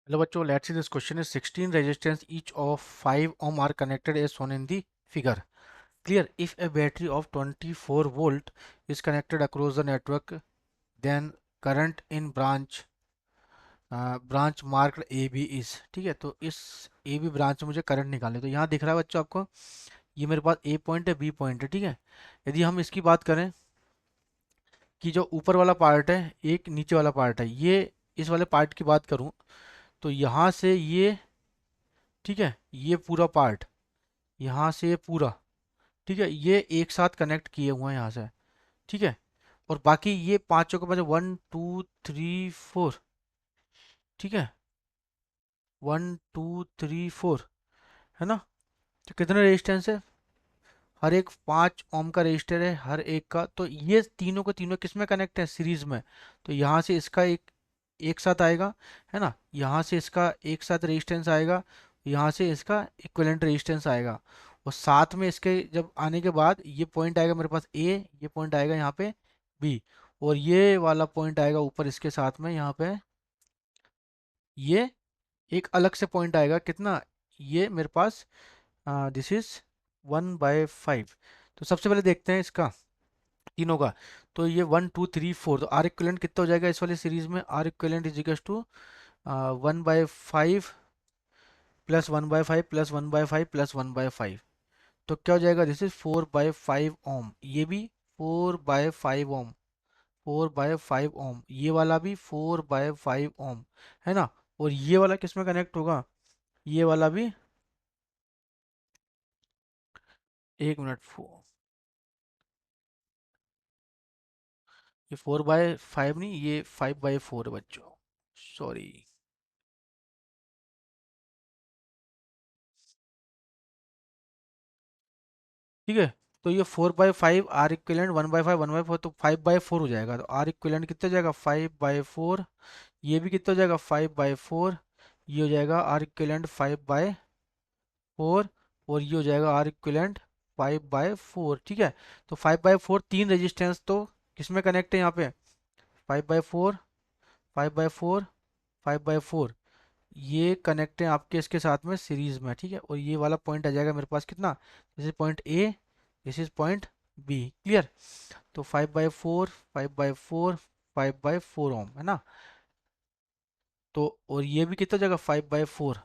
Hello bachcho, let's see this question is 16 resistance each of 5 ohm are connected as shown in the figure. Clear, if a battery of 24 volt is connected across the network, then current in branch marked AB is, ठीक है। तो इस AB branch में मुझे current निकालने, तो यहाँ दिख रहा है बच्चों आपको, ये मेरे पास A पॉइंट है, B पॉइंट है, ठीक है। यदि हम इसकी बात करें कि जो ऊपर वाला पार्ट है, एक नीचे वाला पार्ट है, ये इस वाले पार्ट की बात करूं तो यहाँ से ये, ठीक है, ये पूरा पार्ट, यहाँ से ये पूरा, ठीक है, ये एक साथ कनेक्ट किए हुए हैं यहाँ से, ठीक है। और बाकी ये पांचों के पास 1 2 3 4, ठीक है, 1 2 3 4, है ना। तो कितने रेजिस्टेंस है, हर एक 5 ओम का रजिस्टर है हर एक का। तो ये तीनों के तीनों किस में कनेक्ट है, सीरीज में। तो यहाँ से इसका एक एक साथ आएगा, है ना, यहाँ से इसका एक साथ रेजिस्टेंस आएगा, यहाँ से इसका इक्विवेलेंट रेजिस्टेंस आएगा। और साथ में इसके जब आने के बाद ये पॉइंट आएगा मेरे पास ए, ये पॉइंट आएगा यहाँ पे बी, और ये वाला पॉइंट आएगा ऊपर इसके साथ में यहाँ पे, ये एक अलग से पॉइंट आएगा कितना, ये मेरे पास दिस इज 1/5। तो सबसे पहले देखते हैं इसका तीनों का। तो ये 1 2 3 4, तो आर इक्विवेलेंट कितना हो जाएगा इस वाली सीरीज में, R equivalent is equal to 1/5 plus 1/5 plus 1/5 plus 1/5। तो क्या हो जाएगा, दिस इज 4/5 ओम, ये भी 4/5 ओम, 4/5 ओम, ये वाला भी 4/5 ओम, है ना। और ये वाला किस में कनेक्ट होगा, ये वाला भी, एक मिनट, ये 4/5 नहीं, ये 5/4 है बच्चों, सॉरी। ठीक है, तो ये 4/5, आर इक्विवेलेंट 1/5 1/4, तो 5/4 हो जाएगा। तो आर इक्विवेलेंट कितना हो जाएगा, 5/4। ये भी कितना हो जाएगा, 5/4। ये हो जाएगा आर इक्विवेलेंट 5/4, और ये हो जाएगा आर इक्विवेलेंट 5/4, ठीक है। तो 5/4 तीन रेजिस्टेंस तो किसमें कनेक्ट है यहाँ पे, 5/4, 5/4, 5/4, ये कनेक्ट है आपके इसके साथ में सीरीज में, ठीक है। और ये वाला पॉइंट आ जाएगा मेरे पास कितना, this is point A, this is point B, clear. तो 5/4, 5/4, 5/4 ओम, है ना। तो और ये भी कितना जगह 5/4।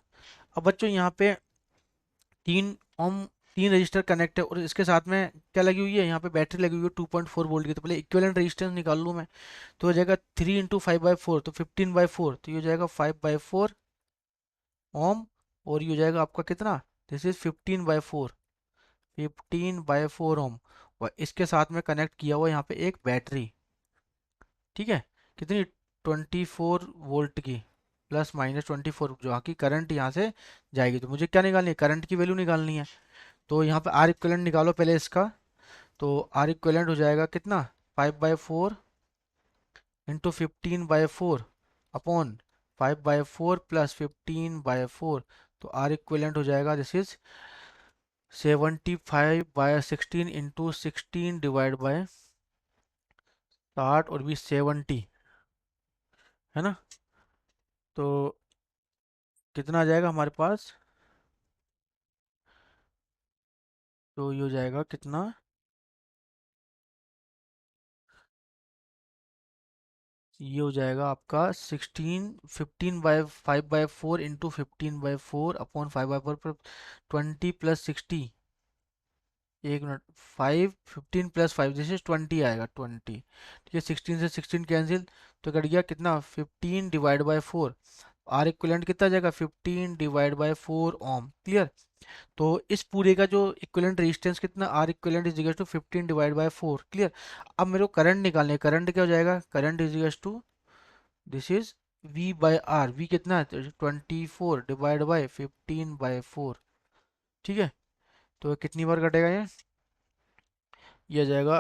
अब बच्चों यहाँ पे 3 ओम, तीन रजिस्टर कनेक्ट है, और इसके साथ में क्या लगी हुई है, यहाँ पे बैटरी लगी हुई है 2.4 वोल्ट की। तो पहले इक्विवेलेंट रेजिस्टेंस निकाल लूँ मैं, तो हो जाएगा 3 × 5/4, तो 15/4, तो ये हो जाएगा 5/4 ओम। और ये हो जाएगा आपका कितना, दिस इज 15/4, 15/4 ओम। और इसके साथ में कनेक्ट किया हुआ यहाँ पे एक बैटरी, ठीक है, कितनी, 24 वोल्ट की, +- 24, जो की करंट यहाँ से जाएगी। तो मुझे क्या निकालनी है, करंट की वैल्यू निकालनी है। तो यहाँ पे आर इक्विवेलेंट निकालो पहले इसका। तो आर इक्विवेलेंट हो जाएगा कितना, 5/4 × 15/4 अपॉन 5/4 प्लस 15/4। तो आर इक्विवेलेंट हो जाएगा, this is 75/16 into 16 divide by 60, और भी 70, है ना। तो कितना आ जाएगा हमारे पास, तो ये हो जाएगा कितना, ये हो जाएगा आपका 16, 15/5/4 इंटू 15/4 अपॉन 5/4 पर 20 प्लस 60, एक मिनट, 5 15 + 5, दिस इज 20 आएगा, 20, ठीक है। 16 से 16 कैंसिल, तो कट गया कितना, 15/4। आर इक्विवेलेंट कितना आ जाएगा, 15/4 ओम, क्लियर। तो इस पूरे का जो इक्विवेलेंट रेजिस्टेंस कितना, R equivalent is equal to 15/4, clear. अब मेरे को करंट निकालने, करंट क्या हो जाएगा, current is equal to, this is V/R, V कितना है, 24 डिवाइड बाय 15/4, ठीक है। तो कितनी बार कटेगा ये आ जाएगा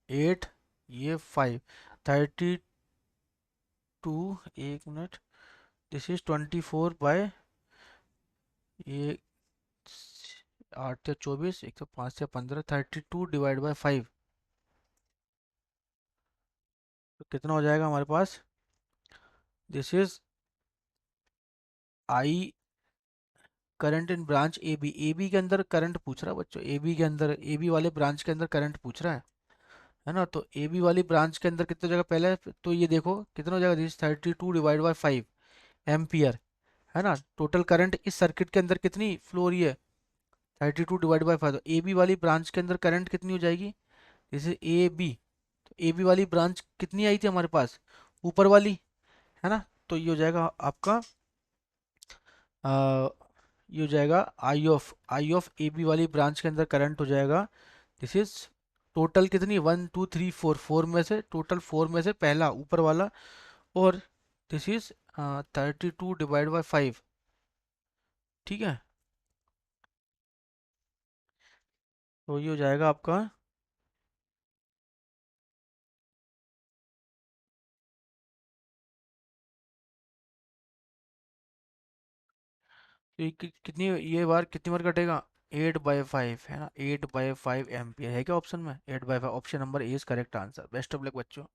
8, ये 5, 32, एक मिनट, दिस इज 24 बाय, ये 8 या 24, एक तो 5 या 15, 32 डिवाइड बाय 5, तो कितना हो जाएगा हमारे पास, this is I current in branch A B, A B के अंदर करंट पूछ रहा है बच्चों, ए बी के अंदर, ए बी वाले ब्रांच के अंदर करंट पूछ रहा है ना। तो ए बी वाली ब्रांच के अंदर कितना जगह पहले, तो ये देखो कितना हो जाएगा, दिस 32 डिवाइड बाई 5 एम्पियर, है ना। टोटल करंट इस सर्किट के अंदर कितनी फ्लो हो रही है, 32 डिवाइड बाई 5, तो ए बी वाली ब्रांच के अंदर करंट कितनी हो जाएगी, जैसे ए बी, तो ए बी वाली ब्रांच कितनी आई थी हमारे पास, ऊपर वाली, है ना। तो ये हो जाएगा आपका आ, ये हो जाएगा आई ऑफ ए बी वाली ब्रांच के अंदर करंट हो जाएगा, दिस इज टोटल कितनी, 1 2 3 4, फोर में से, टोटल फोर में से पहला ऊपर वाला, और दिस इज 32 डिवाइड बाई 5, ठीक है। तो ये हो जाएगा आपका, तो ये कितनी, ये बार कितनी बार कटेगा, 8/5, है ना, 8/5 एम्पियर है क्या ऑप्शन में, 8/5, option number A is correct answer. Best of luck बच्चों।